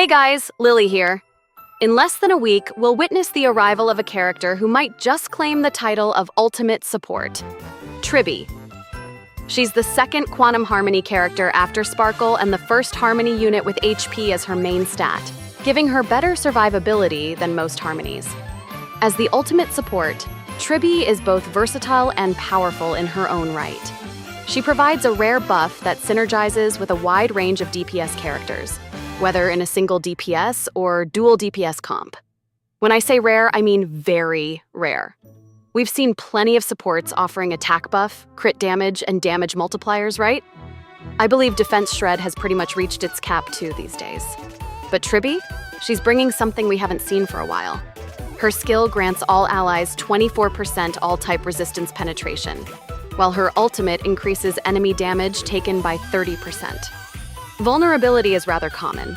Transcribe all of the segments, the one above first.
Hey guys, Lily here. In less than a week, we'll witness the arrival of a character who might just claim the title of Ultimate Support, Tribbie. She's the second Quantum Harmony character after Sparkle and the first Harmony unit with HP as her main stat, giving her better survivability than most Harmonies. As the Ultimate Support, Tribbie is both versatile and powerful in her own right. She provides a rare buff that synergizes with a wide range of DPS characters, whether in a single DPS or dual DPS comp. When I say rare, I mean very rare. We've seen plenty of supports offering attack buff, crit damage, and damage multipliers, right? I believe Defense Shred has pretty much reached its cap too these days. But Tribbie? She's bringing something we haven't seen for a while. Her skill grants all allies 24% all-type resistance penetration, while her ultimate increases enemy damage taken by 30%. Vulnerability is rather common.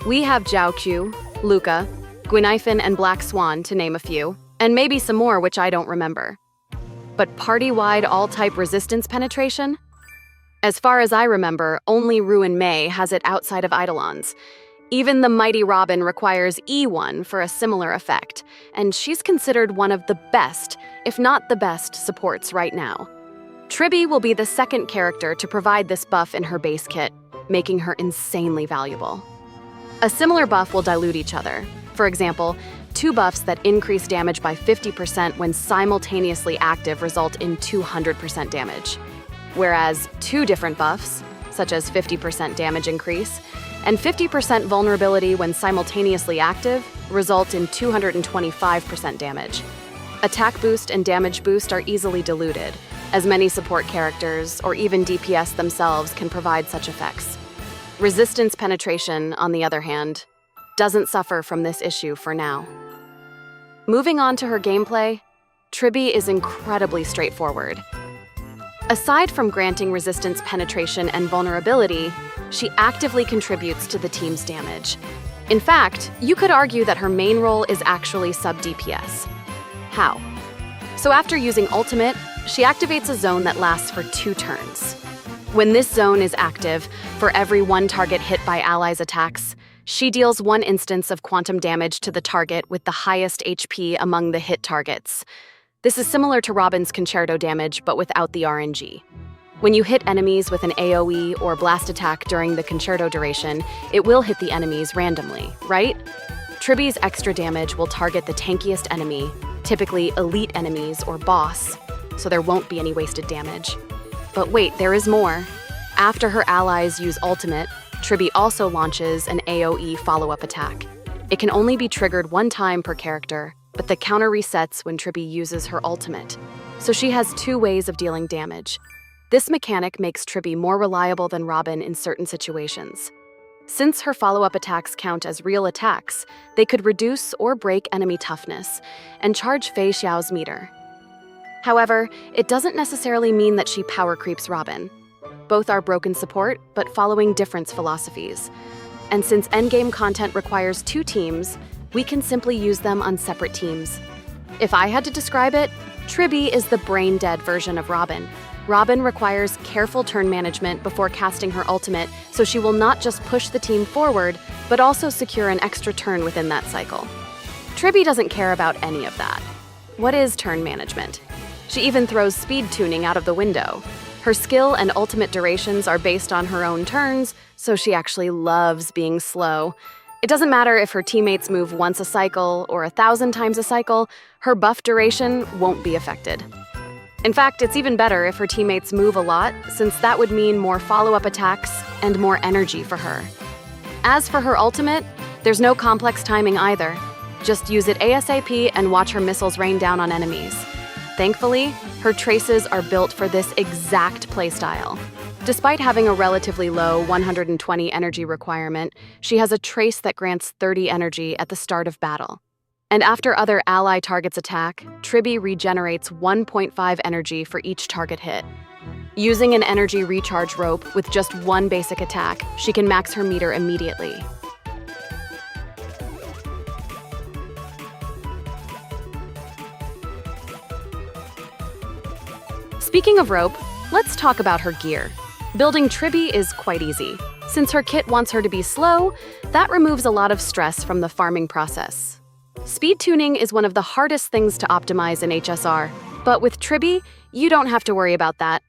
We have Jiaoqiu, Luca, Gwynaifen, and Black Swan, to name a few, and maybe some more which I don't remember. But party-wide all-type resistance penetration? As far as I remember, only Ruin Mei has it outside of eidolons. Even the mighty Robin requires E1 for a similar effect, and she's considered one of the best, if not the best, supports right now. Tribbie will be the second character to provide this buff in her base kit, making her insanely valuable. A similar buff will dilute each other. For example, two buffs that increase damage by 50% when simultaneously active result in 200% damage, whereas two different buffs, such as 50% damage increase and 50% vulnerability when simultaneously active, result in 225% damage. Attack boost and damage boost are easily diluted, as many support characters, or even DPS themselves, can provide such effects. Resistance penetration, on the other hand, doesn't suffer from this issue for now. Moving on to her gameplay, Tribbie is incredibly straightforward. Aside from granting resistance penetration and vulnerability, she actively contributes to the team's damage. In fact, you could argue that her main role is actually sub-DPS. How? So after using Ultimate, she activates a zone that lasts for 2 turns. When this zone is active, for every 1 target hit by allies' attacks, she deals 1 instance of quantum damage to the target with the highest HP among the hit targets. This is similar to Robin's Concerto damage, but without the RNG. When you hit enemies with an AoE or blast attack during the Concerto duration, it will hit the enemies randomly, right? Tribbie's extra damage will target the tankiest enemy, typically elite enemies or boss, so there won't be any wasted damage. But wait, there is more. After her allies use Ultimate, Tribbie also launches an AoE follow-up attack. It can only be triggered 1 time per character, but the counter resets when Tribbie uses her Ultimate, so she has 2 ways of dealing damage. This mechanic makes Tribbie more reliable than Robin in certain situations. Since her follow-up attacks count as real attacks, they could reduce or break enemy toughness and charge Fei Xiao's meter. However, it doesn't necessarily mean that she power creeps Robin. Both are broken support, but following different philosophies. And since endgame content requires 2 teams, we can simply use them on separate teams. If I had to describe it, Tribbie is the brain-dead version of Robin. Robin requires careful turn management before casting her ultimate, so she will not just push the team forward, but also secure an extra turn within that cycle. Tribbie doesn't care about any of that. What is turn management? She even throws speed tuning out of the window. Her skill and ultimate durations are based on her own turns, so she actually loves being slow. It doesn't matter if her teammates move once a cycle or 1,000 times a cycle, her buff duration won't be affected. In fact, it's even better if her teammates move a lot, since that would mean more follow-up attacks and more energy for her. As for her ultimate, there's no complex timing either. Just use it ASAP and watch her missiles rain down on enemies. Thankfully, her traces are built for this exact playstyle. Despite having a relatively low 120 energy requirement, she has a trace that grants 30 energy at the start of battle. And after other ally targets attack, Tribbie regenerates 1.5 energy for each target hit. Using an energy recharge rope with just 1 basic attack, she can max her meter immediately. Speaking of rope, let's talk about her gear. Building Tribbie is quite easy. Since her kit wants her to be slow, That removes a lot of stress from the farming process. Speed tuning is one of the hardest things to optimize in HSR, but with Triby, you don't have to worry about that.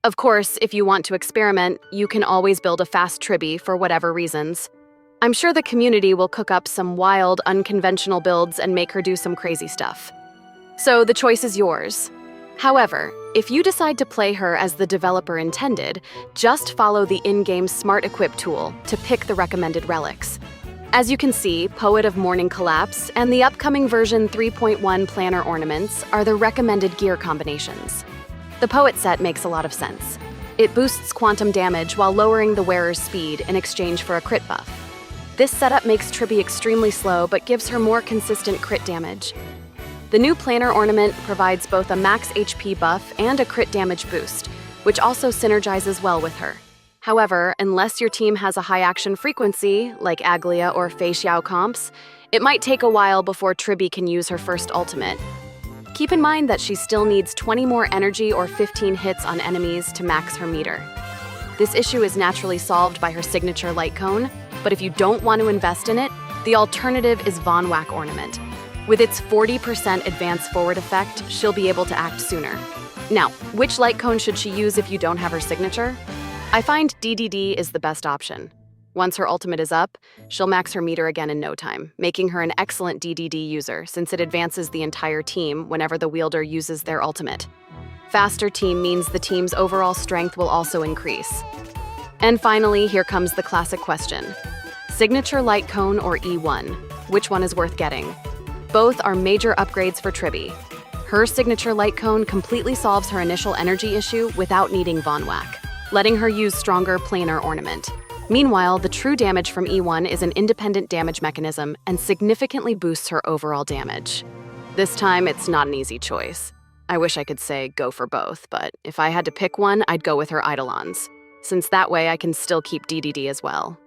Of course, if you want to experiment, you can always build a fast Triby for whatever reasons. I'm sure the community will cook up some wild, unconventional builds and make her do some crazy stuff. So the choice is yours. However, if you decide to play her as the developer intended, just follow the in-game Smart Equip tool to pick the recommended relics. As you can see, Poet of Morning Collapse and the upcoming version 3.1 Planner Ornaments are the recommended gear combinations. The Poet set makes a lot of sense. It boosts quantum damage while lowering the wearer's speed in exchange for a crit buff. This setup makes Triby extremely slow but gives her more consistent crit damage. The new Planner Ornament provides both a max HP buff and a crit damage boost, which also synergizes well with her. However, unless your team has a high action frequency, like Aglia or Fei Xiao comps, it might take a while before Triby can use her first ultimate. Keep in mind that she still needs 20 more energy or 15 hits on enemies to max her meter. This issue is naturally solved by her signature light cone, but if you don't want to invest in it, the alternative is Von Whack Ornament. With its 40% advance forward effect, she'll be able to act sooner. Now, which light cone should she use if you don't have her signature? I find DDD is the best option. Once her ultimate is up, she'll max her meter again in no time, making her an excellent DDD user since it advances the entire team whenever the wielder uses their ultimate. Faster team means the team's overall strength will also increase. And finally, here comes the classic question. Signature Light Cone or E1? Which one is worth getting? Both are major upgrades for Triby. Her Signature Light Cone completely solves her initial energy issue without needing Von Whack, letting her use stronger Planar Ornament. Meanwhile, the true damage from E1 is an independent damage mechanism and significantly boosts her overall damage. This time, it's not an easy choice. I wish I could say go for both, but if I had to pick one, I'd go with her eidolons, since that way I can still keep DDD as well.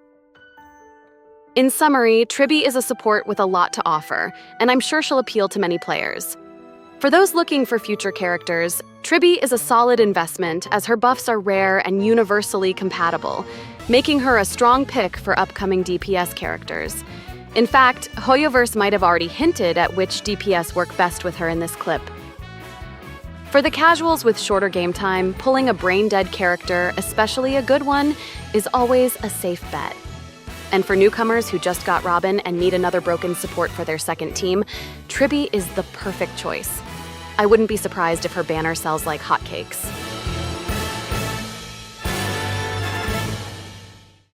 In summary, Triby is a support with a lot to offer, and I'm sure she'll appeal to many players. For those looking for future characters, Triby is a solid investment as her buffs are rare and universally compatible, making her a strong pick for upcoming DPS characters. In fact, Hoyoverse might have already hinted at which DPS work best with her in this clip. For the casuals with shorter game time, pulling a brain-dead character, especially a good one, is always a safe bet. And for newcomers who just got Robin and need another broken support for their second team, Triby is the perfect choice. I wouldn't be surprised if her banner sells like hotcakes.